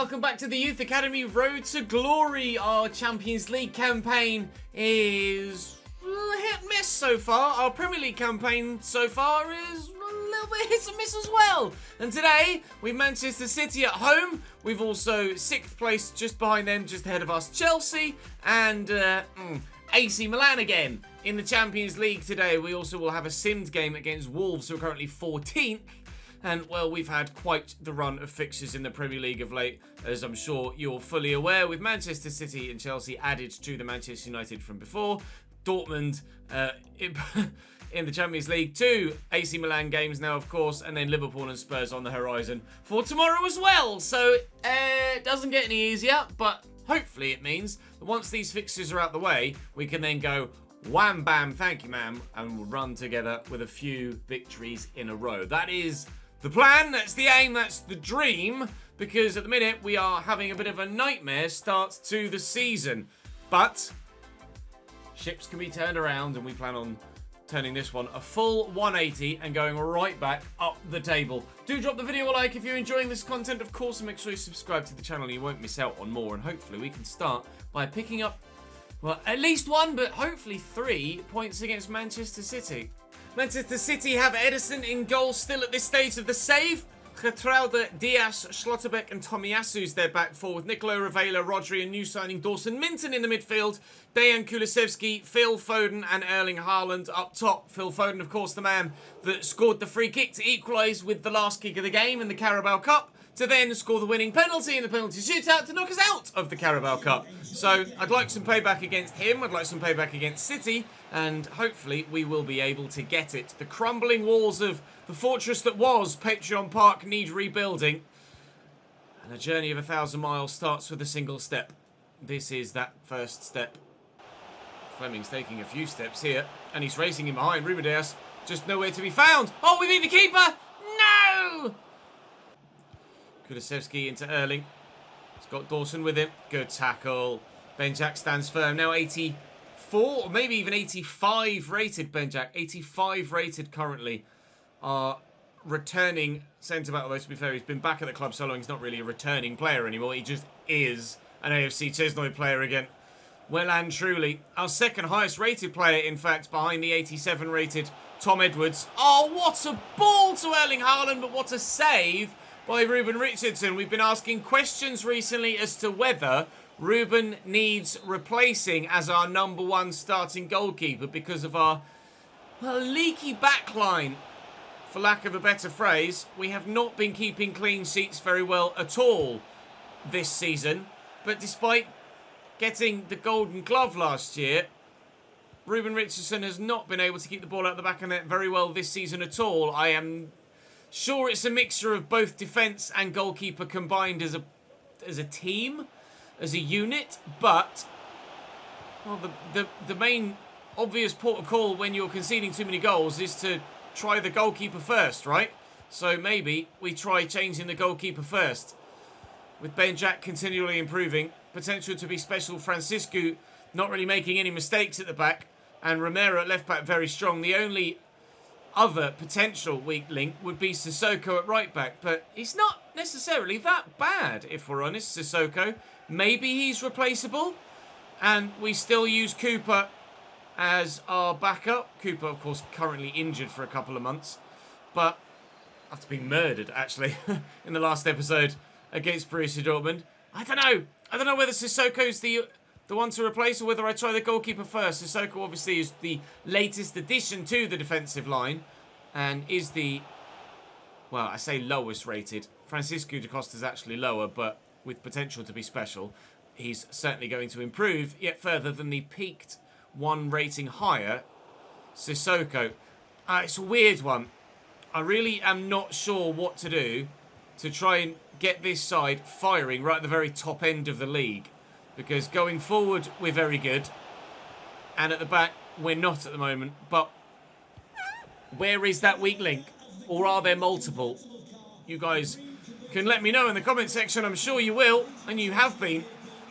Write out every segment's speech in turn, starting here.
Welcome back to the Youth Academy Road to Glory. Our Champions League campaign is hit and miss so far. Our Premier League campaign so far is a little bit hit and miss as well. And today, we've Manchester City at home. We've also 6th place just behind them, just ahead of us, Chelsea. And AC Milan again in the Champions League today. We also will have a simmed game against Wolves, who are currently 14th. And, well, we've had quite the run of fixtures in the Premier League of late, as I'm sure you're fully aware, with Manchester City and Chelsea added to the Manchester United from before. Dortmund in the Champions League, 2 AC Milan games now, of course, and then Liverpool and Spurs on the horizon for tomorrow as well. So, it doesn't get any easier, but hopefully it means that once these fixtures are out the way, we can then go wham, bam, thank you, ma'am, and we'll run together with a few victories in a row. That is the plan, that's the aim, that's the dream, because at the minute we are having a bit of a nightmare start to the season. But ships can be turned around, and we plan on turning this one a full 180 and going right back up the table. Do drop the video a like if you're enjoying this content, of course, and make sure you subscribe to the channel. You won't miss out on more, and hopefully we can start by picking up, well, at least 1, but hopefully 3 points against Manchester City. Manchester City have Ederson in goal still at this stage of the save. Gertrude, Diaz, Schlotterbeck and Tomiyasu's their back four, with Nicolo Ravela, Rodri and new signing Dawson Minton in the midfield. Dejan Kulusevski, Phil Foden and Erling Haaland up top. Phil Foden, of course, the man that scored the free kick to equalise with the last kick of the game in the Carabao Cup, to then score the winning penalty in the penalty shootout to knock us out of the Carabao Cup. So I'd like some payback against him, I'd like some payback against City, and hopefully we will be able to get it. The crumbling walls of the fortress that was Patreon Park need rebuilding, and a journey of 1,000 miles starts with a single step. This is that first step. Fleming's taking a few steps here, and he's racing in behind. Ruben Dias just nowhere to be found. Oh, we beat the keeper! No! Kulusevski into Erling. He's got Dawson with him. Good tackle. Benjak stands firm. Now 84, or maybe even 85 rated Benjak. 85 rated currently. Our returning centre-back, although to be fair, he's been back at the club so long, he's not really a returning player anymore. He just is an AFC Chesnoid player again. Well and truly. Our second highest rated player, in fact, behind the 87 rated Tom Edwards. Oh, what a ball to Erling Haaland, but what a save by Ruben Richardson. We've been asking questions recently as to whether Ruben needs replacing as our #1 starting goalkeeper because of our, well, leaky backline. For lack of a better phrase, we have not been keeping clean sheets very well at all this season. But despite getting the Golden Glove last year, Ruben Richardson has not been able to keep the ball out the back of the net very well this season at all. I am sure it's a mixture of both defence and goalkeeper combined as a team, as a unit, but, well, the main obvious port of call when you're conceding too many goals is to try the goalkeeper first, right? So maybe we try changing the goalkeeper first. With Benjak continually improving, potential to be special, Francisco not really making any mistakes at the back, and Romero at left back very strong. The only other potential weak link would be Sissoko at right back, but he's not necessarily that bad, if we're honest, Sissoko. Maybe he's replaceable, and we still use Cooper as our backup. Cooper, of course, currently injured for a couple of months, but after being murdered, actually, in the last episode against Borussia Dortmund. I don't know whether Sissoko's the one to replace or whether I try the goalkeeper first. Sissoko obviously is the latest addition to the defensive line and is the, well, I say lowest rated. Francisco da Costa's actually lower, but with potential to be special. He's certainly going to improve yet further than the peaked one rating higher, Sissoko. It's a weird one. I really am not sure what to do to try and get this side firing right at the very top end of the league. Because going forward, we're very good. And at the back, we're not at the moment. But where is that weak link? Or are there multiple? You guys can let me know in the comment section. I'm sure you will. And you have been.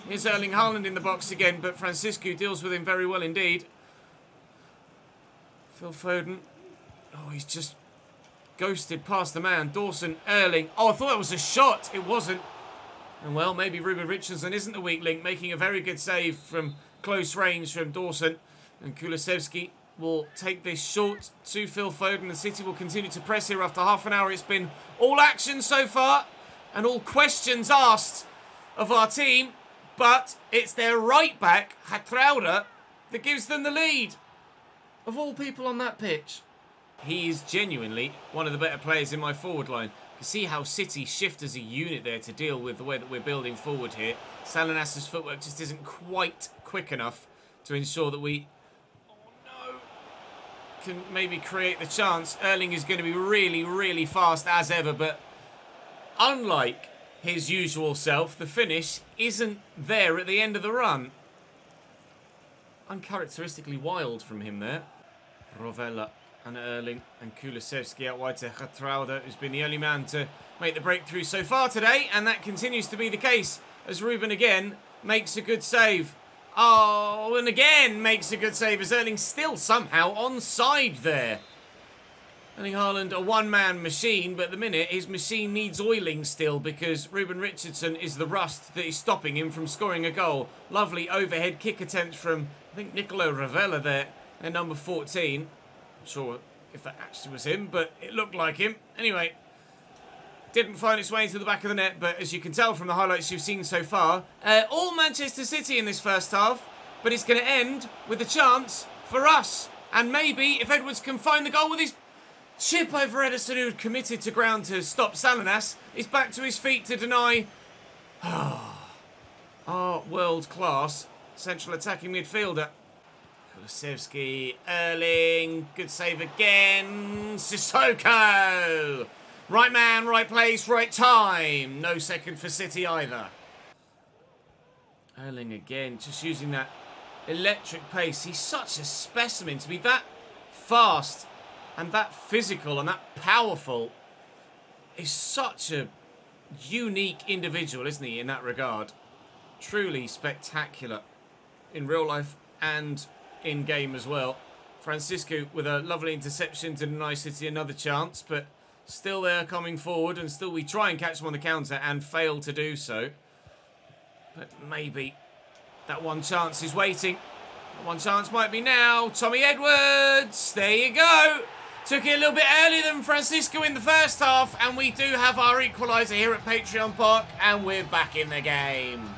Here's Erling Haaland in the box again. But Francisco deals with him very well indeed. Phil Foden. Oh, he's just ghosted past the man. Dawson, Erling. Oh, I thought that was a shot. It wasn't. And well, maybe Ruben Richardson isn't the weak link, making a very good save from close range from Dawson. And Kulusevski will take this short to Phil Foden. The City will continue to press here after half an hour. It's been all action so far and all questions asked of our team. But it's their right back, Hatrauda, that gives them the lead. Of all people on that pitch. He is genuinely one of the better players in my forward line. You can see how City shift as a unit there to deal with the way that we're building forward here. Salinas's footwork just isn't quite quick enough to ensure that we can maybe create the chance. Erling is going to be really, really fast as ever, but unlike his usual self, the finish isn't there at the end of the run. Uncharacteristically wild from him there. Rovella and Erling and Kulusevski out wide to Hatrauda, who's been the only man to make the breakthrough so far today, and that continues to be the case as Ruben again makes a good save. Oh, and again makes a good save as Erling's still somehow onside there. Erling Haaland, a one-man machine, but at the minute his machine needs oiling still because Ruben Richardson is the rust that is stopping him from scoring a goal. Lovely overhead kick attempt from, I think, Nicolo Ravella there, at number 14. Not sure if that actually was him, but it looked like him. Anyway, didn't find its way into the back of the net, but as you can tell from the highlights you've seen so far, all Manchester City in this first half, but it's going to end with a chance for us. And maybe if Edwards can find the goal with his chip over Ederson, who had committed to ground to stop Salinas, he's back to his feet to deny our world-class central attacking midfielder. Kulusevski, Erling, good save again, Sissoko! Right man, right place, right time. No second for City either. Erling again, just using that electric pace. He's such a specimen to be that fast and that physical and that powerful. He's such a unique individual, isn't he, in that regard? Truly spectacular in real life and in game as well. Francisco with a lovely interception to deny City another chance, but still there coming forward, and still we try and catch them on the counter and fail to do so. But maybe that one chance is waiting. That one chance might be now. Tommy Edwards, there you go. Took it a little bit earlier than Francisco in the first half, and we do have our equaliser here at Patreon Park, and we're back in the game.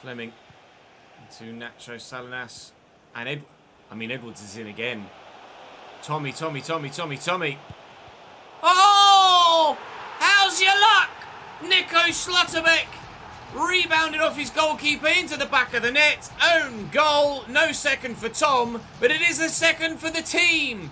Fleming into Nacho Salinas, and Edwards is in again. Tommy. Oh! How's your luck? Nico Schlotterbeck rebounded off his goalkeeper into the back of the net. Own goal. No second for Tom, but it is a second for the team.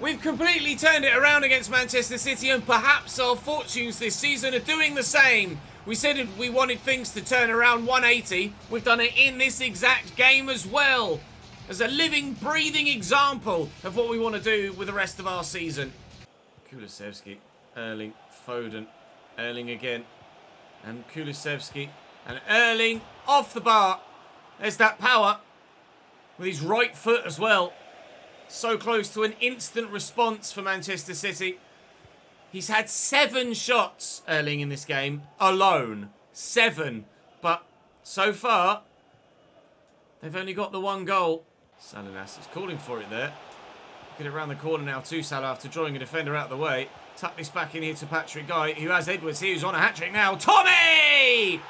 We've completely turned it around against Manchester City, and perhaps our fortunes this season are doing the same. We said we wanted things to turn around 180. We've done it in this exact game as well, as a living, breathing example of what we want to do with the rest of our season. Kulusevski, Erling, Foden, Erling again, and Kulusevski, and Erling off the bar. There's that power with his right foot as well. So close to an instant response for Manchester City. He's had 7 shots, Erling, in this game alone. 7. But so far, they've only got the 1 goal. Salinas is calling for it there. Get it around the corner now to Salah after drawing a defender out of the way. Tuck this back in here to Patrick Guy, who has Edwards here, who's on a hat-trick now. Tommy!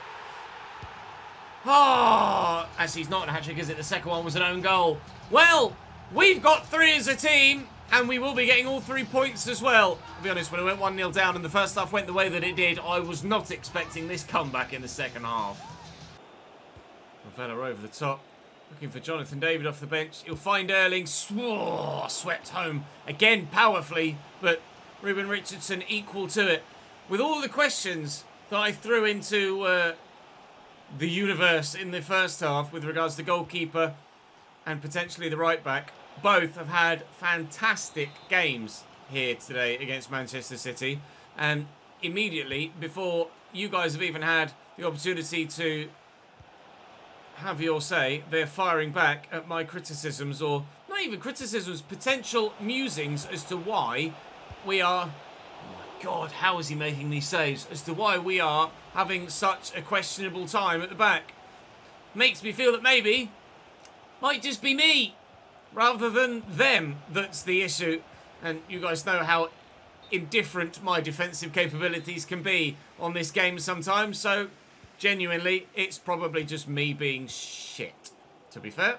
Oh, actually, he's not on a hat-trick, is it? The second one was an own goal. Well, we've got 3 as a team, and we will be getting all 3 points as well. To be honest, when it went 1-0 down and the first half went the way that it did, I was not expecting this comeback in the second half. Ravella over the top. Looking for Jonathan David off the bench. He'll find Erling. Swept home again powerfully, but Ruben Richardson equal to it. With all the questions that I threw into the universe in the first half with regards to goalkeeper and potentially the right back, both have had fantastic games here today against Manchester City. And immediately, before you guys have even had the opportunity to have your say, they're firing back at my criticisms, or not even criticisms, potential musings as to why we are... Oh my God, how is he making these saves? As to why we are having such a questionable time at the back. Makes me feel that maybe might just be me rather than them that's the issue. And you guys know how indifferent my defensive capabilities can be on this game sometimes. So genuinely, it's probably just me being shit, to be fair.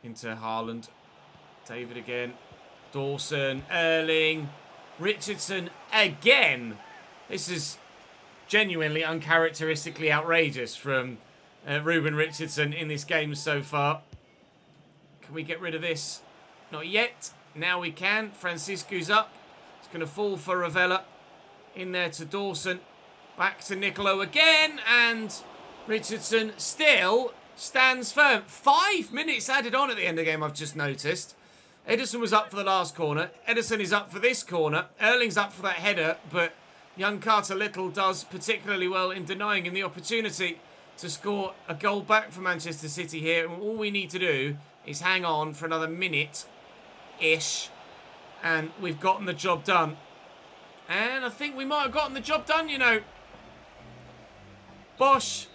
Into Haaland. David again. Dawson. Erling. Richardson again. This is genuinely uncharacteristically outrageous from Ruben Richardson in this game so far. Can we get rid of this? Not yet. Now we can. Francisco's up. It's going to fall for Ravella. In there to Dawson. Back to Nicolo again. And Richardson still stands firm. 5 minutes added on at the end of the game, I've just noticed. Ederson was up for the last corner. Ederson is up for this corner. Erling's up for that header. But young Carter Little does particularly well in denying him the opportunity to score a goal back for Manchester City here. And all we need to do is hang on for another minute-ish. And we've gotten the job done. And I think we might have gotten the job done, you know. Bosh.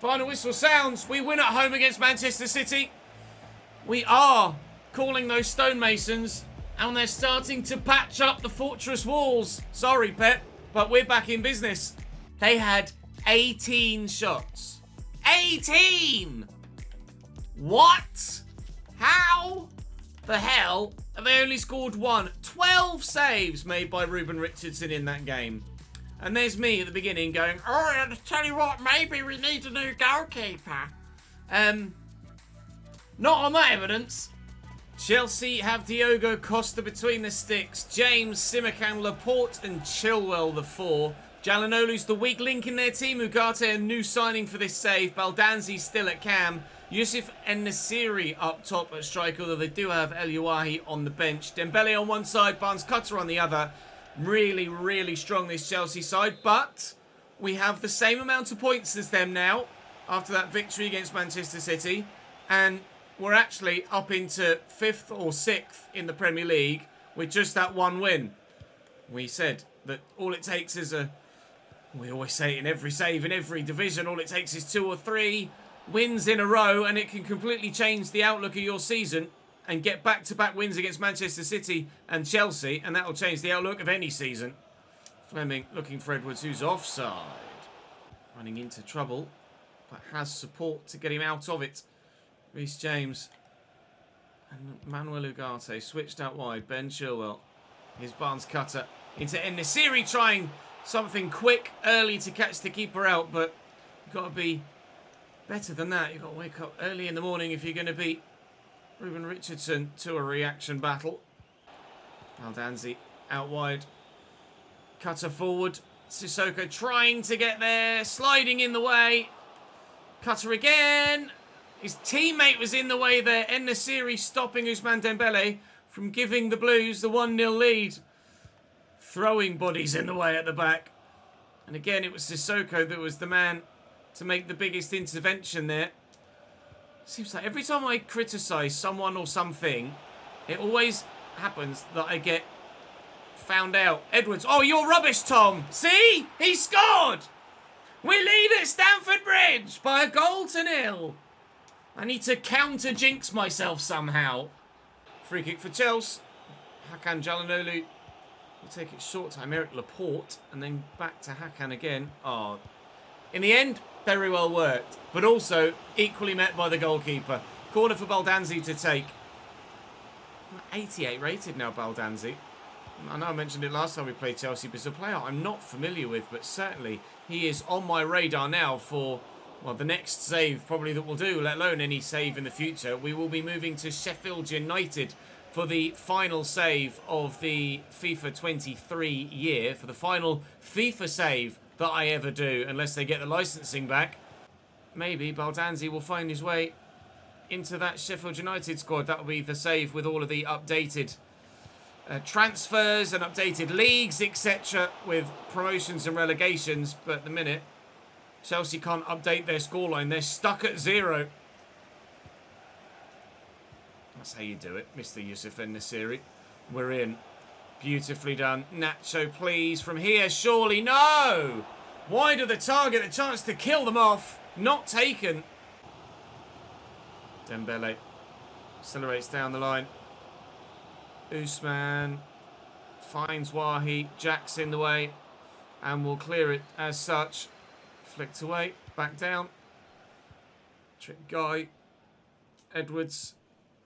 Final whistle sounds. We win at home against Manchester City. We are calling those stonemasons. And they're starting to patch up the fortress walls. Sorry, Pep, but we're back in business. They had 18 shots. 18! What? How the hell have they only scored one? 12 saves made by Ruben Richardson in that game. And there's me at the beginning going, oh, I tell you what, maybe we need a new goalkeeper. Not on that evidence. Chelsea have Diogo Costa between the sticks. James, Simakan, Laporte and Chilwell the four. Jalhanoglu's the weak link in their team. Ugarte a new signing for this save. Baldanzi still at cam. Yusuf En-Nesyri up top at striker, although they do have El Youahi on the bench. Dembele on one side, Barnes Cutter on the other. Really, really strong, this Chelsea side. But we have the same amount of points as them now after that victory against Manchester City. And we're actually up into 5th or 6th in the Premier League with just that one win. We said that all it takes is we always say it in every save, in every division, all it takes is 2 or 3 wins in a row and it can completely change the outlook of your season and get back-to-back wins against Manchester City and Chelsea, and that will change the outlook of any season. Fleming looking for Edwards, who's offside. Running into trouble, but has support to get him out of it. Reece James and Manuel Ugarte switched out wide. Ben Chilwell. Here's Barnes Cutter into En-Nesyri, trying something quick early to catch the keeper out, but you've got to be better than that. You've got to wake up early in the morning if you're going to beat Ruben Richardson to a reaction battle. Baldanzi out wide. Cutter forward. Sissoko trying to get there. Sliding in the way. Cutter again. His teammate was in the way there. En-Nesyri stopping Ousmane Dembele from giving the Blues the 1-0 lead. Throwing bodies in the way at the back. And again, it was Sissoko that was the man to make the biggest intervention there. Seems like every time I criticise someone or something, it always happens that I get found out. Edwards. Oh, you're rubbish, Tom. See? He scored! We lead at Stamford Bridge by 1-0. I need to counter-jinx myself somehow. Free kick for Chelsea. Hakan Jalhanoglu will take it short time. Eric Laporte. And then back to Hakan again. Oh, in the end, very well worked. But also equally met by the goalkeeper. Corner for Baldanzi to take. 88 rated now, Baldanzi. I know I mentioned it last time we played Chelsea, but it's a player I'm not familiar with. But certainly he is on my radar now for, well, the next save probably that we'll do, let alone any save in the future. We will be moving to Sheffield United for the final save of the FIFA 23 year, for the final FIFA save that I ever do, unless they get the licensing back. Maybe Baldanzi will find his way into that Sheffield United squad. That will be the save with all of the updated transfers and updated leagues, etc., with promotions and relegations. But at the minute, Chelsea can't update their scoreline. They're stuck at 0. That's how you do it, Mr. Yusuf En-Nesyri. We're in. Beautifully done. Nacho, please. From here, surely. No! Wide of the target, the chance to kill them off. Not taken. Dembele accelerates down the line. Usman finds Wahi. Jack's in the way and will clear it as such. Flicked away. Back down. Trick Guy. Edwards.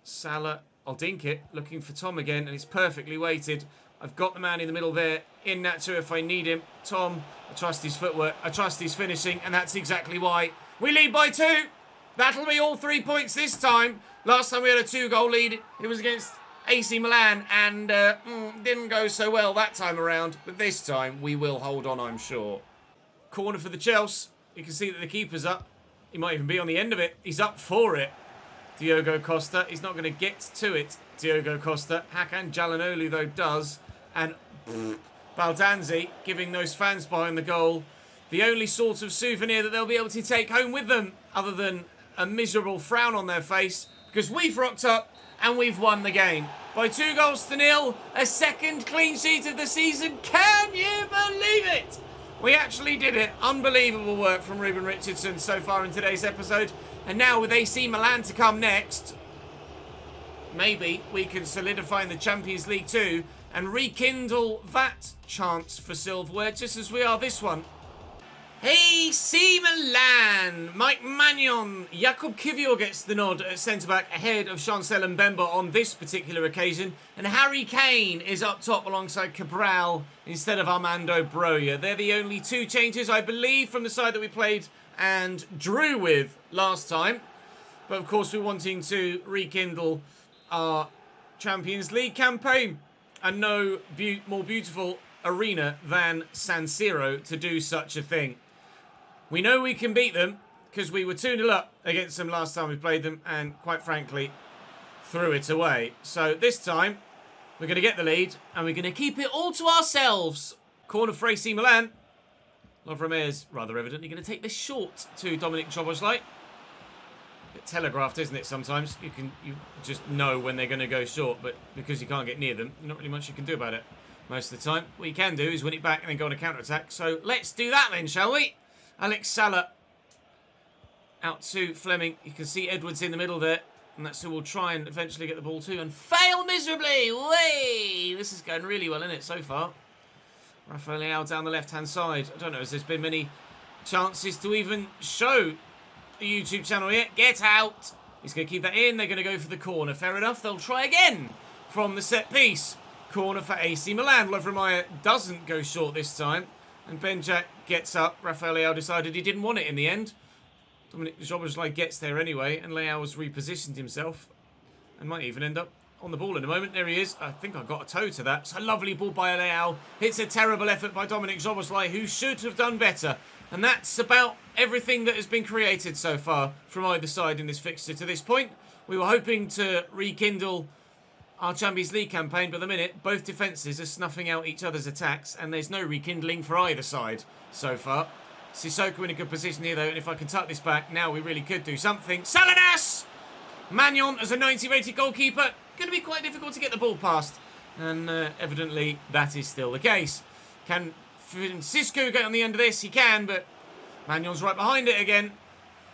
Salah. I'll dink it. Looking for Tom again, and it's perfectly weighted. I've got the man in the middle there. In Nacho if I need him. Tom. I trust his footwork. I trust his finishing, and that's exactly why. We lead by 2. That'll be all 3 points this time. Last time we had a 2-goal lead. It was against AC Milan, and didn't go so well that time around. But this time, we will hold on, I'm sure. Corner for the Chelsea. You can see that the keeper's up. He might even be on the end of it. He's up for it. Diogo Costa. He's not going to get to it, Diogo Costa. Hakan Calhanoglu, though, does. And Baldanzi giving those fans behind the goal the only sort of souvenir that they'll be able to take home with them, other than a miserable frown on their face, because we've rocked up and we've won the game by 2-0. A second clean sheet of the season. Can you believe it? We actually did it. Unbelievable work from Ruben Richardson so far in today's episode. And now with AC Milan to come next, maybe we can solidify in the Champions League too and rekindle that chance for silverware, just as we are this one. AC Milan, Mike Maignan, Jakub Kiwior gets the nod at centre-back ahead of Chancel Mbemba on this particular occasion. And Harry Kane is up top alongside Cabral instead of Armando Broja. They're the only 2 changes, I believe, from the side that we played and drew with last time. But of course we're wanting to rekindle our Champions League campaign. And no more beautiful arena than San Siro to do such a thing. We know we can beat them because we were 2-0 up against them last time we played them and, quite frankly, threw it away. So this time, we're going to get the lead and we're going to keep it all to ourselves. Corner for AC Milan. Lovramir is rather evidently going to take this short to Dominic Szoboszlai. Bit telegraphed, isn't it, sometimes? You just know when they're going to go short, but because you can't get near them, not really much you can do about it most of the time. What you can do is win it back and then go on a counter-attack. So let's do that then, shall we? Alex Salah out to Fleming. You can see Edwards in the middle there. And that's who will try and eventually get the ball to. And fail miserably. Way! This is going really well, isn't it, so far? Rafael Leao down the left-hand side. I don't know if there's been many chances to even show the YouTube channel yet. Get out! He's going to keep that in. They're going to go for the corner. Fair enough. They'll try again from the set piece. Corner for AC Milan. Lovramir doesn't go short this time. And Benjak gets up. Rafael Leao decided he didn't want it in the end. Dominic Szoboszlai gets there anyway. And Leao has repositioned himself. And might even end up on the ball in a moment. There he is. I think I got a toe to that. It's a lovely ball by Leao. It's a terrible effort by Dominic Szoboszlai, who should have done better. And that's about everything that has been created so far from either side in this fixture to this point. We were hoping to rekindle our Champions League campaign, but at the minute, both defences are snuffing out each other's attacks, and there's no rekindling for either side so far. Sissoko in a good position here, though, and if I can tuck this back, now we really could do something. Salinas! Maignan as a 90-rated goalkeeper. Going to be quite difficult to get the ball past, and evidently that is still the case. Can Francisco get on the end of this? He can, but Magnan's right behind it again.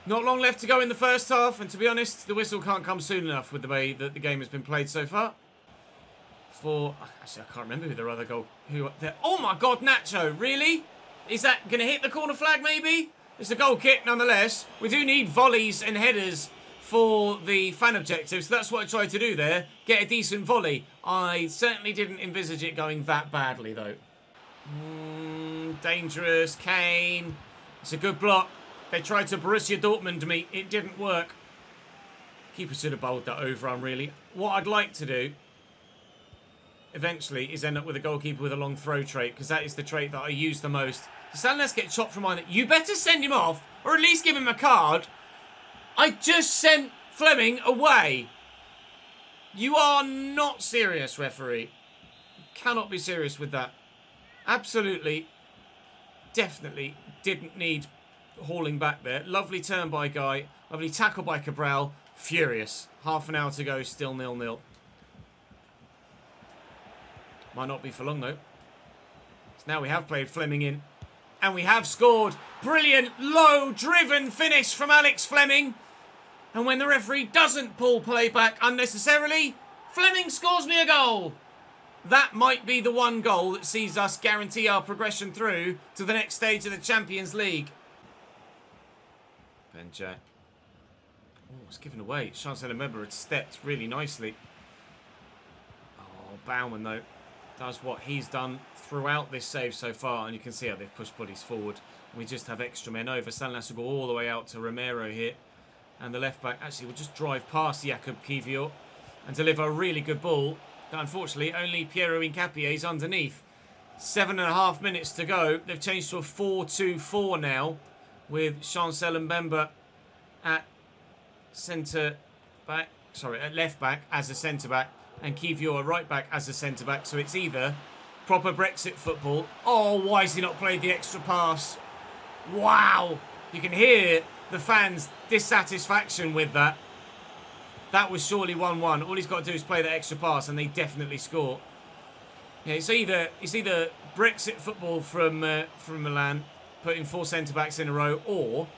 Not long left to go in the first half, and to be honest, the whistle can't come soon enough with the way that the game has been played so far. Actually, I can't remember who their other goal... Oh my God, Nacho, really? Is that going to hit the corner flag, maybe? It's a goal kick, nonetheless. We do need volleys and headers for the fan objectives, so that's what I tried to do there. Get a decent volley. I certainly didn't envisage it going that badly, though. Dangerous, Kane. It's a good block. They tried to Borussia Dortmund me. It didn't work. Keeper should have bowled that overrun, really. What I'd like to do, eventually, is end up with a goalkeeper with a long throw trait, because that is the trait that I use the most. Salinas get chopped from mine. You better send him off, or at least give him a card. I just sent Fleming away. You are not serious, referee. You cannot be serious with that. Absolutely, definitely didn't need hauling back there. Lovely turn by Guy. Lovely tackle by Cabral. Furious. Half an hour to go, still 0-0. Might not be for long, though. So now we have played Fleming in. And we have scored. Brilliant, low-driven finish from Alex Fleming. And when the referee doesn't pull play back unnecessarily, Fleming scores me a goal. That might be the one goal that sees us guarantee our progression through to the next stage of the Champions League. Benjac. Oh, it's given away. Chancellor Member had stepped really nicely. Oh, Baumann, though, does what he's done throughout this save so far. And you can see how they've pushed bodies forward. We just have extra men over. Sanlas will go all the way out to Romero here. And the left back actually will just drive past Jakub Kiwior and deliver a really good ball. But unfortunately, only Piero Hincapié is underneath. 7.5 minutes to go. They've changed to a 4-2-4 now with Chancel Mbemba at centre back. Sorry, at left back as a centre back and Kiwior right back as a centre back. So it's either proper Brexit football. Oh, why has he not played the extra pass? Wow! You can hear the fans' dissatisfaction with that. That was surely 1-1. All he's got to do is play that extra pass and they definitely score. Yeah, it's either Brexit football from Milan, putting 4 centre-backs in a row, or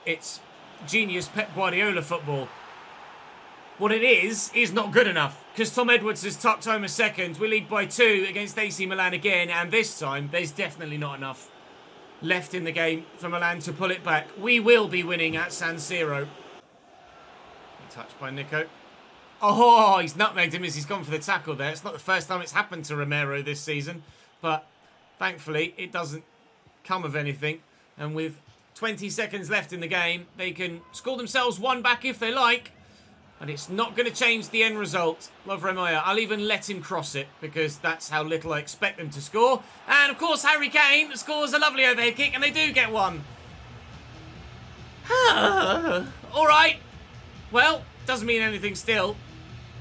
it's genius Pep Guardiola football. What it is not good enough, because Tom Edwards has tucked home a second. We lead by 2 against AC Milan again, and this time there's definitely not enough left in the game for Milan to pull it back. We will be winning at San Siro. Touched by Nico. Oh, he's nutmegged him as he's gone for the tackle there. It's not the first time it's happened to Romero this season, but thankfully it doesn't come of anything. And with 20 seconds left in the game, they can score themselves one back if they like, and it's not going to change the end result. Lovre Moya, I'll even let him cross it because that's how little I expect them to score. And of course, Harry Kane scores a lovely overhead kick, and they do get one. All right. Well, doesn't mean anything still.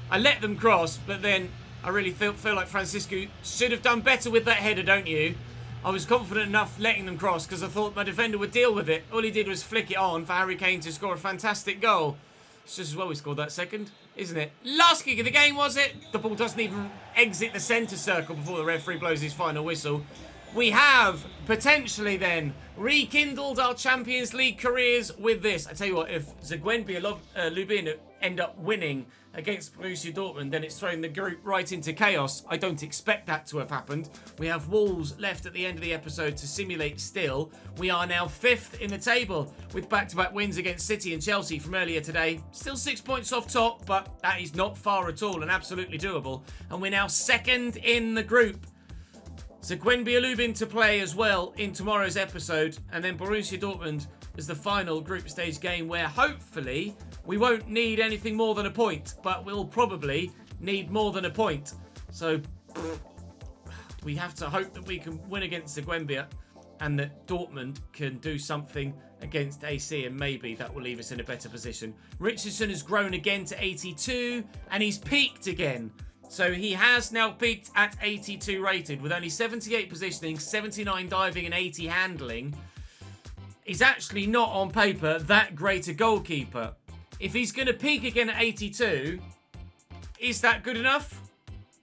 I let them cross, but then I really feel like Francisco should have done better with that header, don't you? I was confident enough letting them cross because I thought my defender would deal with it. All he did was flick it on for Harry Kane to score a fantastic goal. It's just as well we scored that second, isn't it? Last kick of the game, was it? The ball doesn't even exit the centre circle before the referee blows his final whistle. We have potentially then rekindled our Champions League careers with this. I tell you what, if Zagłębie Lubin end up winning against Borussia Dortmund, then it's thrown the group right into chaos. I don't expect that to have happened. We have Wolves left at the end of the episode to simulate still. We are now 5th in the table with back-to-back wins against City and Chelsea from earlier today. Still 6 points off top, but that is not far at all and absolutely doable. And we're now 2nd in the group. Zagłębie Lubin to play as well in tomorrow's episode, and then Borussia Dortmund is the final group stage game where hopefully we won't need anything more than a point, but we'll probably need more than a point. So we have to hope that we can win against Zagłębie and that Dortmund can do something against AC, and maybe that will leave us in a better position. Richardson has grown again to 82 and he's peaked again. So he has now peaked at 82 rated with only 78 positioning, 79 diving and 80 handling. He's actually not on paper that great a goalkeeper. If he's going to peak again at 82, is that good enough?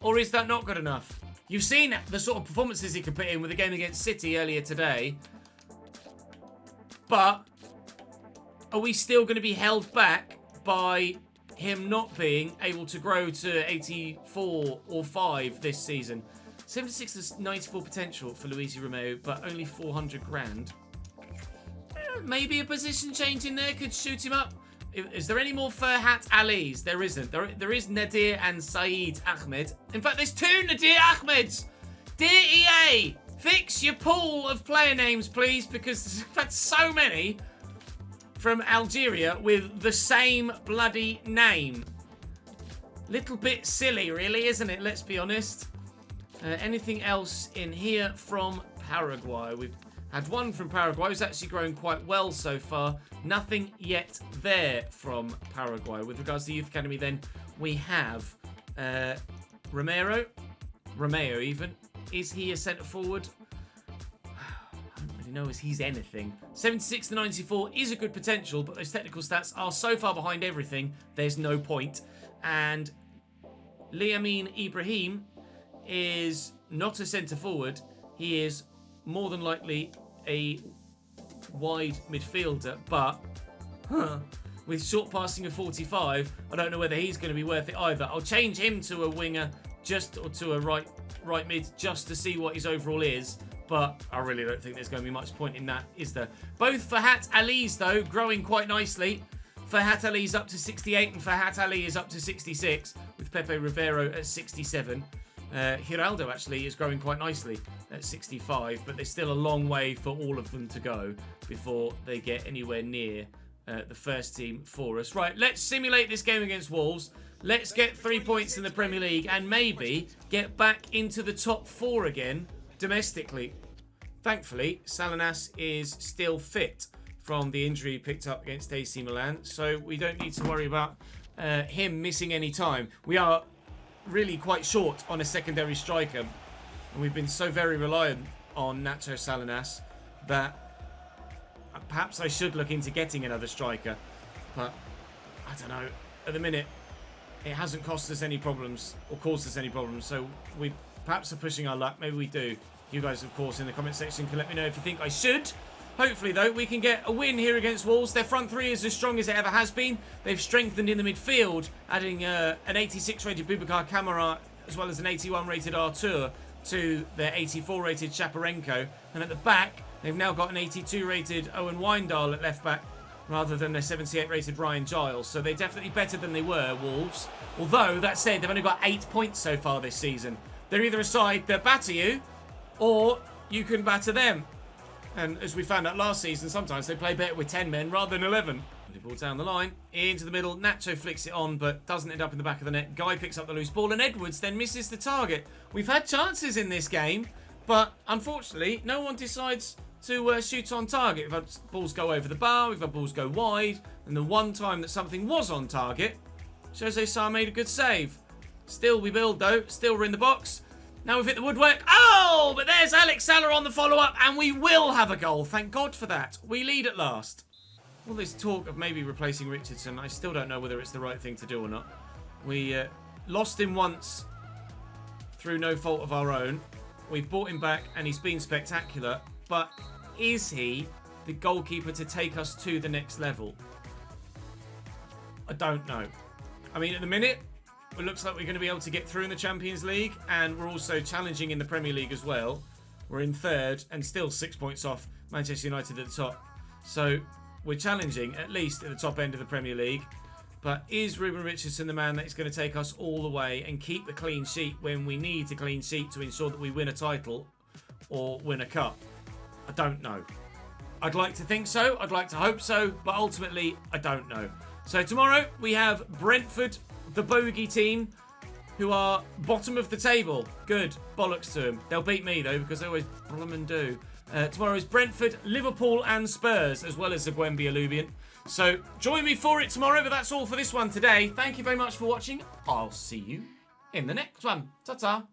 Or is that not good enough? You've seen the sort of performances he could put in with the game against City earlier today. But are we still going to be held back by him not being able to grow to 84 or 5 this season? 76 to 94 potential for Luigi Romeo, but only 400 grand. Maybe a position change in there could shoot him up. Is there any more Ferhat Alis? There isn't. There is Nadir and Saeed Ahmed. In fact, there's 2 Nadir Ahmeds. Dear EA, fix your pool of player names, please, because we've had so many from Algeria with the same bloody name. Little bit silly, really, isn't it? Let's be honest. Anything else in here from Paraguay? We've had one from Paraguay who's actually grown quite well so far. Nothing yet there from Paraguay. With regards to the Youth Academy, then, we have Romeo even. Is he a centre forward? Know as he's anything. 76 to 94 is a good potential, but those technical stats are so far behind everything, there's no point. And Liamin Ibrahim is not a centre forward. He is more than likely a wide midfielder, but with short passing of 45, I don't know whether he's going to be worth it either. I'll change him to a winger or to a right mid just to see what his overall is, but I really don't think there's going to be much point in that, is there? Both Fahad Ali's, though, growing quite nicely. Fahad Ali's up to 68 and Fahad Ali is up to 66, with Pepe Rivero at 67. Giraldo actually is growing quite nicely at 65, but there's still a long way for all of them to go before they get anywhere near the first team for us. Right, let's simulate this game against Wolves. Let's get 3 points in the Premier League and maybe get back into the top 4 again domestically. Thankfully, Salinas is still fit from the injury he picked up against AC Milan, so we don't need to worry about him missing any time. We are really quite short on a secondary striker, and we've been so very reliant on Nacho Salinas that perhaps I should look into getting another striker, but I don't know. At the minute, it hasn't cost us any problems or caused us any problems, so we perhaps are pushing our luck. Maybe we do. You guys, of course, in the comment section can let me know if you think I should. Hopefully, though, we can get a win here against Wolves. Their front three is as strong as it ever has been. They've strengthened in the midfield, adding an 86-rated Boubacar Kamara as well as an 81-rated Artur to their 84-rated Shaparenko. And at the back, they've now got an 82-rated Owen Wijndal at left-back rather than a 78-rated Ryan Giles. So they're definitely better than they were, Wolves. Although, that said, they've only got 8 points so far this season. They're either a side that batter you, or you can batter them. And as we found out last season, sometimes they play better with 10 men rather than 11. The ball down the line, into the middle. Nacho flicks it on, but doesn't end up in the back of the net. Guy picks up the loose ball, and Edwards then misses the target. We've had chances in this game, but unfortunately, no one decides to shoot on target. We've had balls go over the bar, we've had balls go wide, and the one time that something was on target, Jose Sarr made a good save. Still we build, though. Still we're in the box. Now we've hit the woodwork. Oh, but there's Alex Salah on the follow-up, and we will have a goal. Thank God for that. We lead at last. All this talk of maybe replacing Richardson, I still don't know whether it's the right thing to do or not. We lost him once through no fault of our own. We've brought him back, and he's been spectacular. But is he the goalkeeper to take us to the next level? I don't know. I mean, at the minute, it looks like we're going to be able to get through in the Champions League, and we're also challenging in the Premier League as well. We're in third and still 6 points off Manchester United at the top. So we're challenging, at least at the top end of the Premier League. But is Ruben Richardson the man that's going to take us all the way and keep the clean sheet when we need a clean sheet to ensure that we win a title or win a cup? I don't know. I'd like to think so. I'd like to hope so. But ultimately, I don't know. So tomorrow we have Brentford, the bogey team, who are bottom of the table. Good. Bollocks to them. They'll beat me, though, because they always blummin' do. Tomorrow is Brentford, Liverpool and Spurs, as well as the Gwemby Alluvion. So join me for it tomorrow, but that's all for this one today. Thank you very much for watching. I'll see you in the next one. Ta-ta.